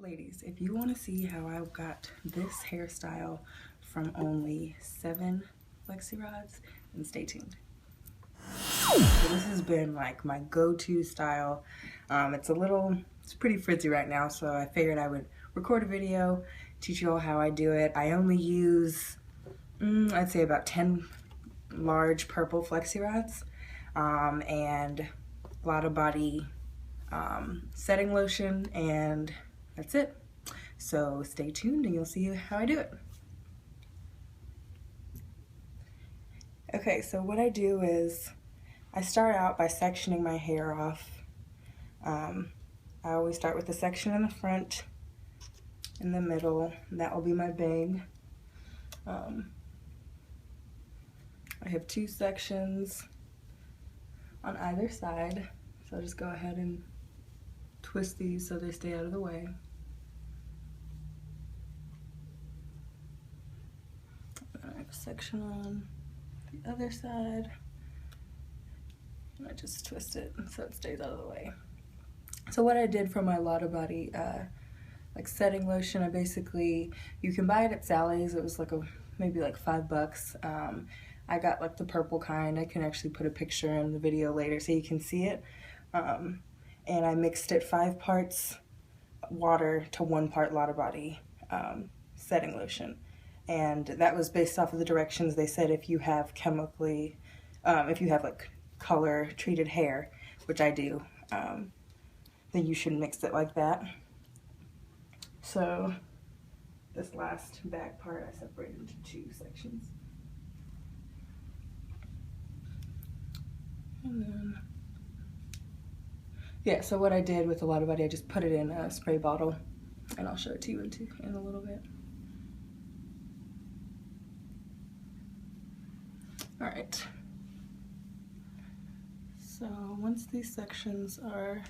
Ladies, if you want to see how I got this hairstyle from only 7 Flexi Rods, then stay tuned. So this has been like my go-to style. It's pretty frizzy right now, so I figured I would record a video, teach you all how I do it. I only use, I'd say about 10 large purple Flexi Rods and Lotta Body Setting Lotion, and that's it. So stay tuned and you'll see how I do it. Okay, so what I do is I start out by sectioning my hair off. I always start with the section in the front, in the middle, and that will be my bang. I have 2 sections on either side, so I'll just go ahead and twist these so they stay out of the way. I have a section on the other side, and I just twist it so it stays out of the way. So what I did for my Lotta Body setting lotion, you can buy it at Sally's. It was maybe like $5. I got like the purple kind. I can actually put a picture in the video later so you can see it. And I mixed it 5 parts water to 1 part Lotta Body setting lotion. And that was based off of the directions. They said if you have like color treated hair, which I do, then you should mix it like that. So this last back part I separated into 2 sections. And then, yeah, so what I did with the Lotta Body, I just put it in a spray bottle, and I'll show it to you in a little bit. All right. So once these sections are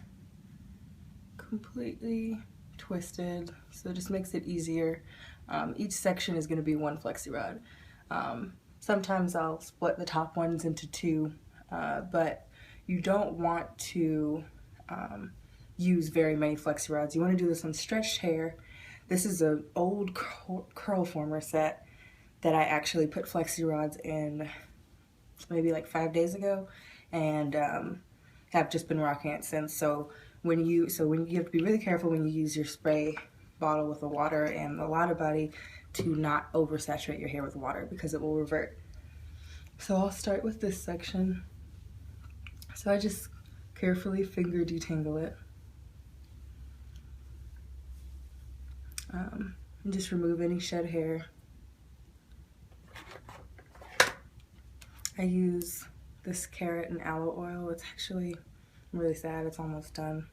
completely twisted, so it just makes it easier. Each section is going to be 1 Flexi Rod. Sometimes I'll split the top ones into 2, but you don't want to use very many Flexi Rods. You want to do this on stretched hair. This is an old curl former set that I actually put Flexi Rods in maybe like 5 days ago, and have just been rocking it since. So you have to be really careful when you use your spray bottle with the water and the Lotta Body to not oversaturate your hair with water, because it will revert. So I'll start with this section. So I just carefully finger detangle it. And just remove any shed hair. I use this carrot and aloe oil. It's actually really sad, it's almost done,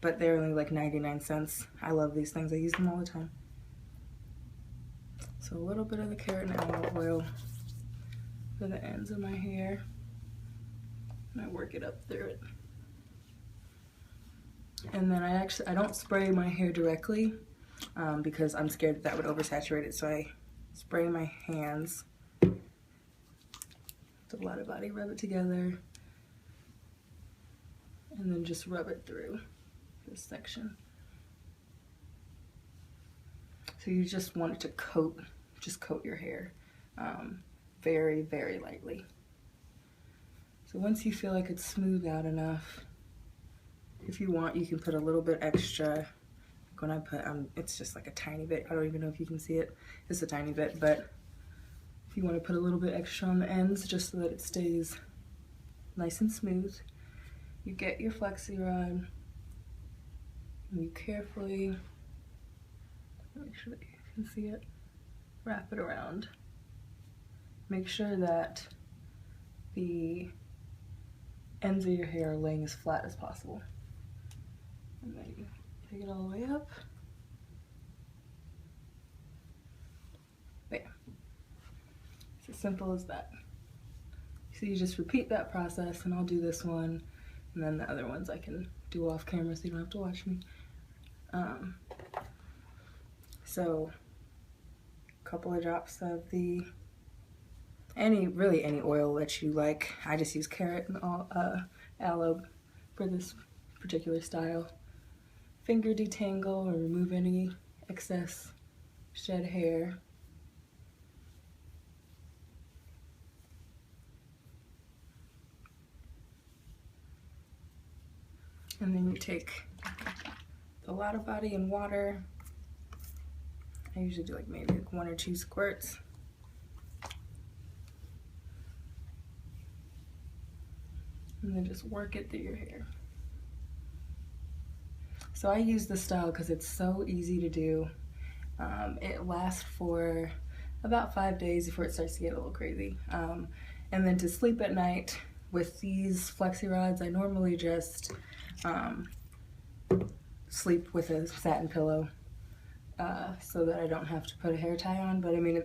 but they're only like 99 cents. I love these things, I use them all the time. So a little bit of the carrot and aloe oil for the ends of my hair, and I work it up through it. And then I don't spray my hair directly because I'm scared that would oversaturate it, so I spray my hands. The Lotta Body, rub it together, and then just rub it through this section. So you just want it to coat your hair very, very lightly. So once you feel like it's smoothed out enough, if you want, you can put a little bit extra. Like when I put, it's just like a tiny bit. I don't even know if you can see it. It's a tiny bit, but if you want to put a little bit extra on the ends just so that it stays nice and smooth, you get your Flexi Rod and you carefully, make sure that you can see it, wrap it around. Make sure that the ends of your hair are laying as flat as possible. And then you take it all the way up. There. It's as simple as that. So you just repeat that process, and I'll do this one, and then the other ones I can do off camera so you don't have to watch me. So a couple of drops of any oil that you like. I just use carrot and aloe for this particular style. finger detangle or remove any excess shed hair. And then you take the Lotta Body in water. I usually do like maybe like 1 or 2 squirts. And then just work it through your hair. So I use this style because it's so easy to do. It lasts for about 5 days before it starts to get a little crazy. And then to sleep at night with these Flexi Rods, I normally just sleep with a satin pillow so that I don't have to put a hair tie on. But I mean,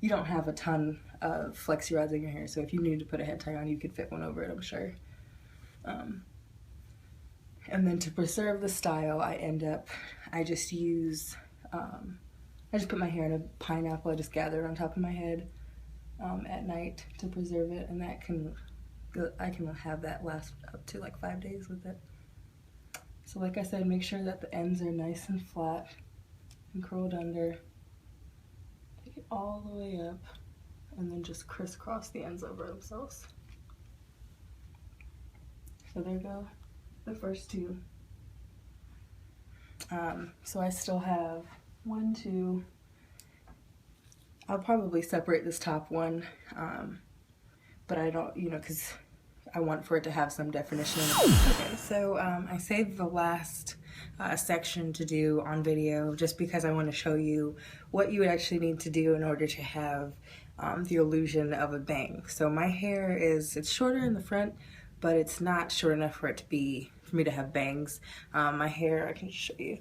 you don't have a ton of Flexi Rods in your hair, so if you need to put a head tie on, you could fit one over it, I'm sure. And then to preserve the style, I just use, I just put my hair in a pineapple. I just gather it on top of my head at night to preserve it, and I can have that last up to like 5 days with it. So like I said, make sure that the ends are nice and flat and curled under. Take it all the way up, and then just crisscross the ends over themselves. So there go the first 2. So I still have 1, 2. I'll probably separate this top one, but I don't, because I want for it to have some definition. Okay, so I saved the last section to do on video just because I want to show you what you would actually need to do in order to have the illusion of a bang. So my hair it's shorter in the front, but it's not short enough for me to have bangs. My hair, I can show you.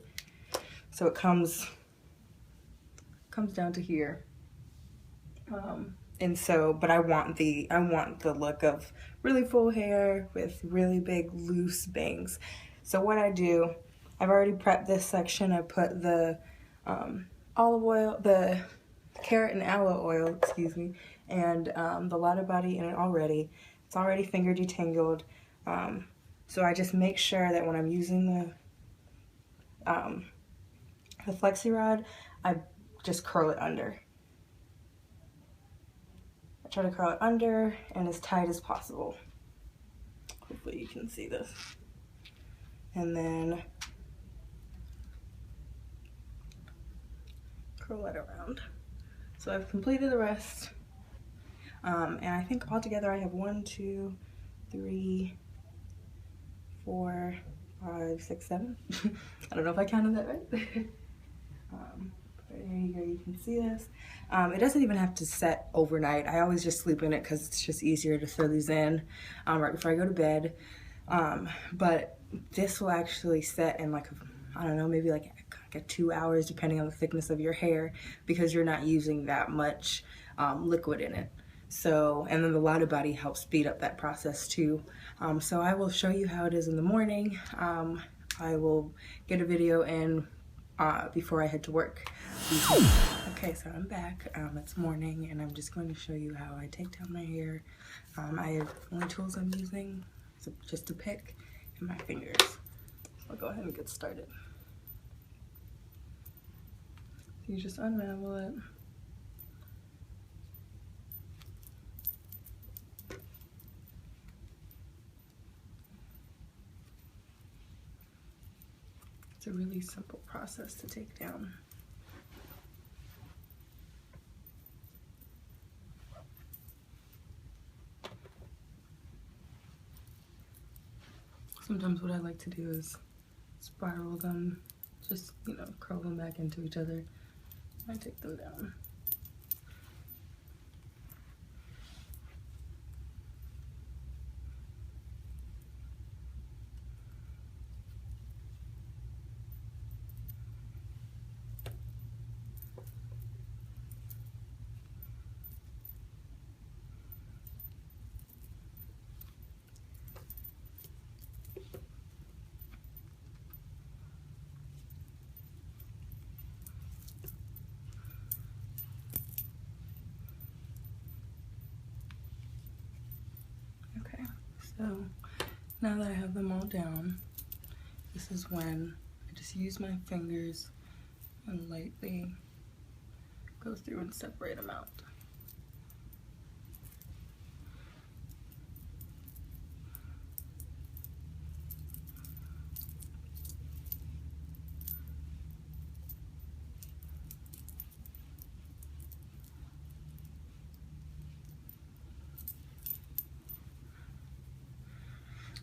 So it comes down to here. And so, but I want the look of really full hair with really big loose bangs. So what I do, I've already prepped this section. I put the olive oil, the carrot and aloe oil, excuse me, and the Lotta Body in it already. It's already finger detangled. So I just make sure that when I'm using the Flexi Rod, I just curl it under. I try to curl it under and as tight as possible. Hopefully you can see this. And then curl it around. So I've completed the rest. And I think altogether I have 1, 2, 3, 4, 5, 6, 7. I don't know if I counted that right. There you go, you can see this. It doesn't even have to set overnight. I always just sleep in it because it's just easier to throw these in right before I go to bed. But this will actually set in like, I don't know, maybe like 2 hours depending on the thickness of your hair, because you're not using that much liquid in it. So, and then the Lotta Body helps speed up that process too. So I will show you how it is in the morning. I will get a video in before I head to work. Okay, so I'm back. It's morning, and I'm just going to show you how I take down my hair. I have only tools I'm using, so just a pick and my fingers. I'll go ahead and get started. So you just unravel it. It's a really simple process to take down. Sometimes what I like to do is spiral them, just, curl them back into each other. I take them down. So now that I have them all down, this is when I just just use my fingers and lightly go through and separate them out.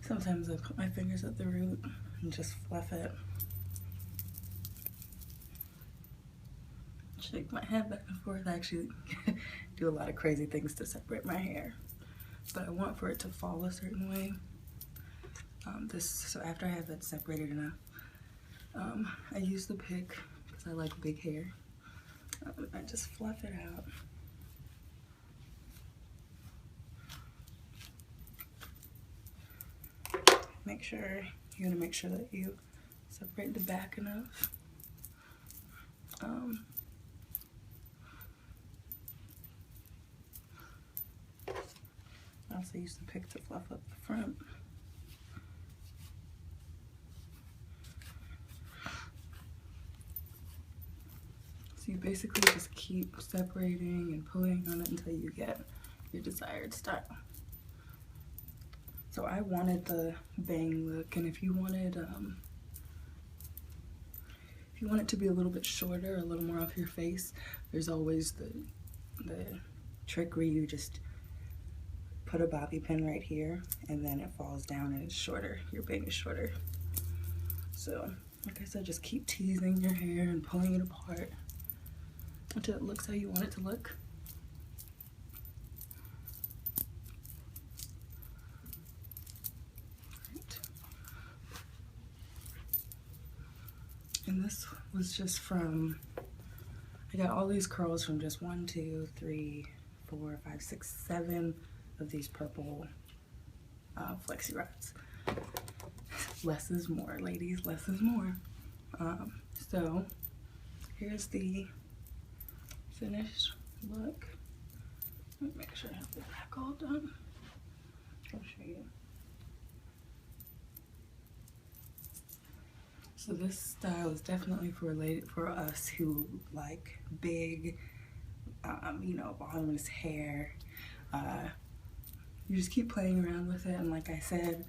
Sometimes I put my fingers at the root and just fluff it. Shake my head back and forth. I actually do a lot of crazy things to separate my hair, but I want for it to fall a certain way. So after I have it separated enough, I use the pick because I like big hair. I just fluff it out. You're gonna make sure that you separate the back enough. I also use the pick to fluff up the front. So you basically just keep separating and pulling on it until you get your desired style. So I wanted the bang look, and if you want it to be a little bit shorter, a little more off your face, there's always the trick where you just put a bobby pin right here, and then it falls down and it's shorter. Your bang is shorter. So, like I said, just keep teasing your hair and pulling it apart until it looks how you want it to look. And this was just from, I got all these curls from just 1, 2, 3, 4, 5, 6, 7 of these purple Flexi Rods. Less is more, ladies, less is more. So here's the finished look. Let me make sure I have the back all done. I'll show you. So this style is definitely for us who like big, you know, voluminous hair. You just keep playing around with it, and like I said,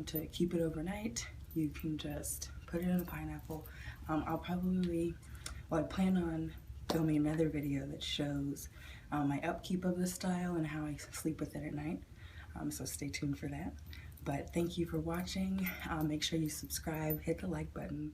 to keep it overnight, you can just put it in a pineapple. I plan on filming another video that shows my upkeep of this style and how I sleep with it at night. So stay tuned for that. But thank you for watching. Make sure you subscribe, hit the like button.